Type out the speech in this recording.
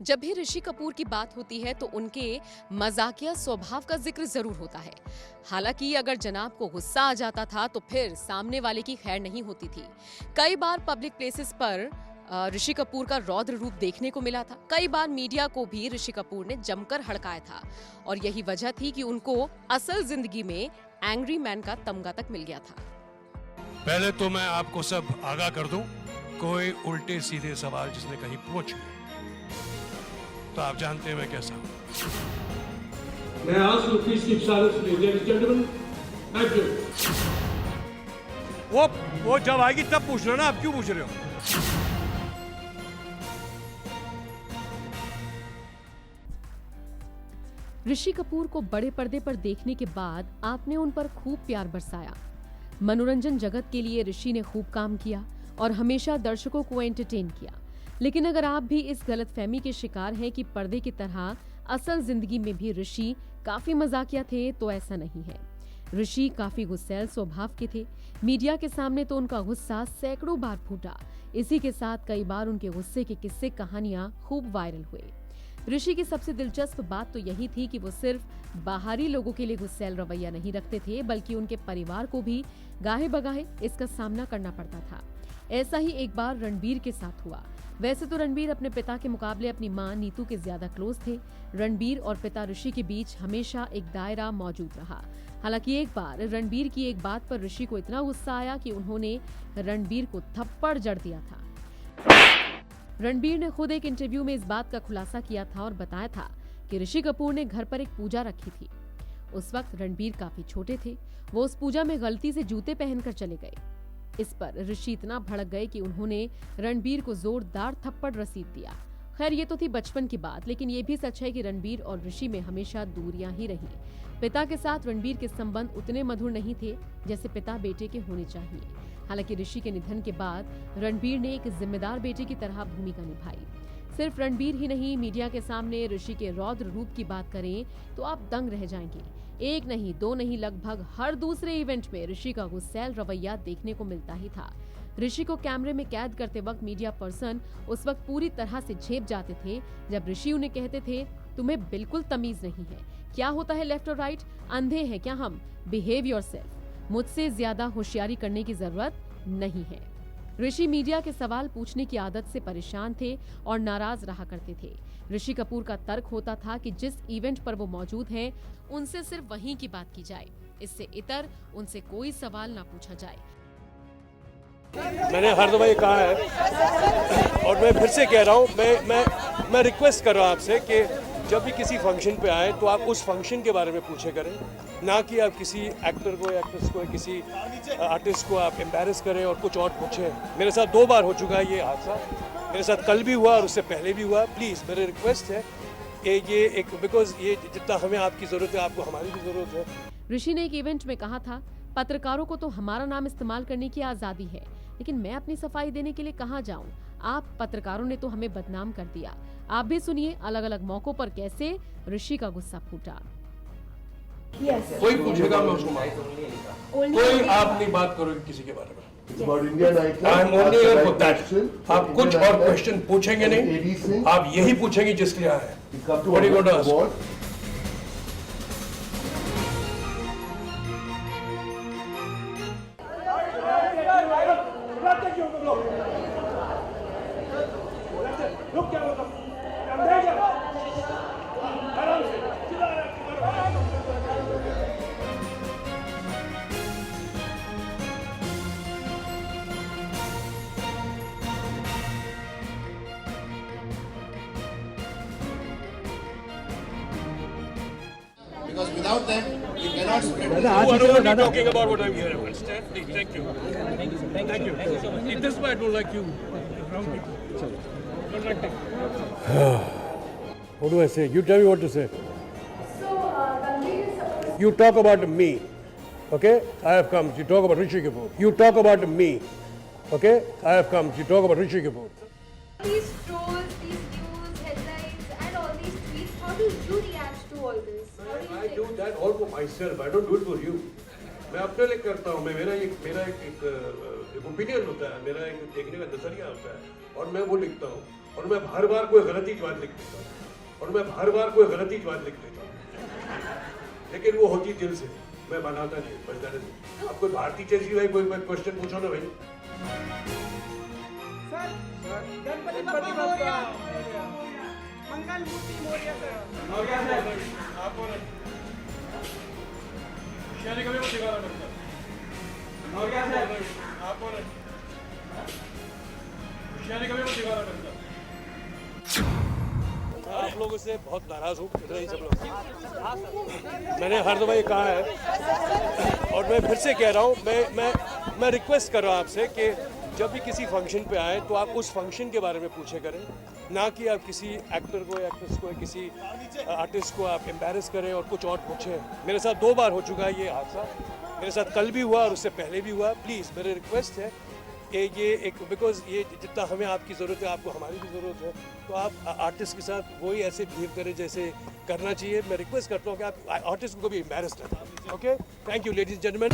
जब भी ऋषि कपूर की बात होती है तो उनके मजाकिया स्वभाव का जिक्र जरूर होता है। हालांकि अगर जनाब को गुस्सा आ जाता था तो फिर सामने वाले की खैर नहीं होती थी। कई बार पब्लिक प्लेसेस पर ऋषि कपूर का रौद्र रूप देखने को मिला था। कई बार मीडिया को भी ऋषि कपूर ने जमकर हड़काया था और यही वजह थी कि उनको असल जिंदगी में एंग्री मैन का तमगा तक मिल गया था। पहले तो मैं आपको सब आगाह कर दूं, कोई उल्टे सीधे सवाल जिसने कहीं पूछे तो आप जानते हैं मैं कैसा हूं। मैं आज please keep silence ladies and gentleman. Thank you. वो जब आएगी तब पूछ लो ना, आप क्यों पूछ रहे हो? ऋषि कपूर को बड़े पर्दे पर देखने के बाद आपने उन पर खूब प्यार बरसाया। मनोरंजन जगत के लिए ऋषि ने खूब काम किया और हमेशा दर्शकों को एंटरटेन किया। लेकिन अगर आप भी इस गलतफहमी के शिकार हैं कि पर्दे की तरह असल जिंदगी में भी ऋषि काफी मजाकिया थे, तो ऐसा नहीं है। ऋषि काफी गुस्सैल स्वभाव के थे। मीडिया के सामने तो उनका गुस्सा सैकड़ों बार फूटा। इसी के साथ कई बार उनके गुस्से के किस्से कहानियां खूब वायरल हुए। ऋषि की सबसे दिलचस्प बात तो यही थी कि वो सिर्फ बाहरी लोगों के लिए गुस्सैल रवैया नहीं रखते थे, बल्कि उनके परिवार को भी गाहे बगाहे इसका सामना करना पड़ता था। ऐसा ही एक बार रणबीर के साथ हुआ। वैसे तो रणबीर अपने पिता के मुकाबले अपनी मां नीतू के ज्यादा क्लोज थे। रणबीर और पिता ऋषि के बीच हमेशा एक दायरा मौजूद रहा। हालांकि एक बार रणबीर की एक बात पर ऋषि को इतना गुस्सा आया कि उन्होंने रणबीर को थप्पड़ जड़ दिया था। रणबीर ने खुद एक इंटरव्यू में इस बात का खुलासा किया था और बताया था कि ऋषि कपूर ने घर पर एक पूजा रखी थी। उस वक्त रणबीर काफी छोटे थे। वो उस पूजा में गलती से जूते पहनकर चले गए। इस पर ऋषि इतना भड़क गए कि उन्होंने रणबीर को जोरदार थप्पड़ रसीद दिया। खैर ये तो थी बचपन की बात, लेकिन ये भी सच है कि रणबीर और ऋषि में हमेशा दूरियां ही रही। पिता के साथ रणबीर के संबंध उतने मधुर नहीं थे जैसे पिता बेटे के होने चाहिए। हालांकि ऋषि के निधन के बाद रणबीर ने एक जिम्मेदार बेटे की तरह भूमिका निभाई। सिर्फ रणबीर ही नहीं, मीडिया के सामने ऋषि के रौद्र रूप की बात करें तो आप दंग रह जाएंगे। एक नहीं, दो नहीं, लगभग हर दूसरे इवेंट में ऋषि का गुस्सैल रवैया देखने को मिलता ही था। ऋषि को कैमरे में कैद करते वक्त मीडिया पर्सन उस वक्त पूरी तरह से झेप जाते थे जब ऋषि उन्हें कहते थे, तुम्हें बिल्कुल तमीज नहीं है, क्या होता है लेफ्ट और राइट, अंधे हैं क्या हम, बिहेव योरसेल्फ, मुझसे ज्यादा होशियारी करने की जरूरत नहीं है। ऋषि मीडिया के सवाल पूछने की आदत से परेशान थे और नाराज रहा करते थे। ऋषि कपूर का तर्क होता था कि जिस इवेंट पर वो मौजूद हैं, उनसे सिर्फ वहीं की बात की जाए, इससे इतर उनसे कोई सवाल ना पूछा जाए। मैंने हर दफा ये कहा है और मैं फिर से कह रहा हूँ, मैं रिक्वेस्ट कर रहा हूँ आपसे कि जब भी किसी फंक्शन पे आए तो आप उस फंक्शन के बारे में पूछे करें, ना कि आप किसी एक्टर को या एक्ट्रेस को या किसी आर्टिस्ट को आप एम्बैरेस करें और कुछ और पूछें। मेरे साथ 2 बार हो चुका है ये हादसा, मेरे साथ कल भी हुआ और उससे पहले भी हुआ। प्लीज़ मेरी रिक्वेस्ट है कि ये एक, बिकॉज ये जितना हमें आपकी ज़रूरत है आपको हमारी भी ज़रूरत है। ऋषि ने एक इवेंट में कहा था, पत्रकारों को तो हमारा नाम इस्तेमाल करने की आजादी है, लेकिन मैं अपनी सफाई देने के लिए कहाँ जाऊँ, आप पत्रकारों ने तो हमें बदनाम कर दिया। आप भी सुनिए अलग अलग मौकों पर कैसे ऋषि का गुस्सा फूटा। कोई पूछेगा मैं उसको मारूंगा, कोई आप नहीं बात करोगे किसी के बारे में। I am only here for that. आप कुछ और क्वेश्चन पूछेंगे नहीं, आप यही पूछेंगे जिसके यहाँ है। What are you going to ask? Because without them, we cannot spread the You are only talking about what I'm here. Understand? Please, thank you. Thank you. See, this is why I don't like you. Wrong people. Don't like them. What do I say? You tell me what to say. You talk about me. Okay? I have come. You talk about Rishi Kapoor. You talk about me. Okay? I have come. You talk about Rishi Kapoor. These trolls, these news headlines, and all these tweets, how do you react to all this? I do that all for myself. I don't do it for you. मैं अपने लिए करता हूँ, मैं मेरा एक opinion होता है, मेरा एक देखने का नजरिया होता है, और मैं वो लिखता हूँ, और मैं हर बार कोई गलती बात लिख देता हूँ, लेकिन वो होती दिल से, मैं बनाता नहीं बस जाने से। अब कोई भारतीय चीज भाई कोई क्वेश्चन पूछो ना भाई। गणपति बप्पा मंगल मूर्ति मोरया सर हो गया सर आप बोलो शादी कभी मत दिखा रहा हो गया सर आप बोलो शादी कभी मत दिखा रहा आप लोगों से बहुत नाराज हूँ सब लोग। मैंने हर दफा ये कहा है और मैं फिर से कह रहा हूँ, मैं रिक्वेस्ट कर रहा हूँ आपसे कि जब भी किसी फंक्शन पे आए तो आप उस फंक्शन के बारे में पूछे करें, ना कि आप किसी एक्टर को या एक्ट्रेस को या किसी आर्टिस्ट को आप एम्बैरस करें और कुछ और पूछें। मेरे साथ 2 बार हो चुका है ये हादसा, मेरे साथ कल भी हुआ और उससे पहले भी हुआ। प्लीज़ मेरी रिक्वेस्ट है कि ये एक बिकॉज ये जितना हमें आपकी ज़रूरत है आपको हमारी भी ज़रूरत है, तो आप आर्टिस्ट के साथ वही ऐसे बिहेव करें जैसे करना चाहिए। मैं रिक्वेस्ट करता हूँ कि आप आर्टिस्ट को भी एम्बैरस करें। Okay, thank you ladies and gentleman.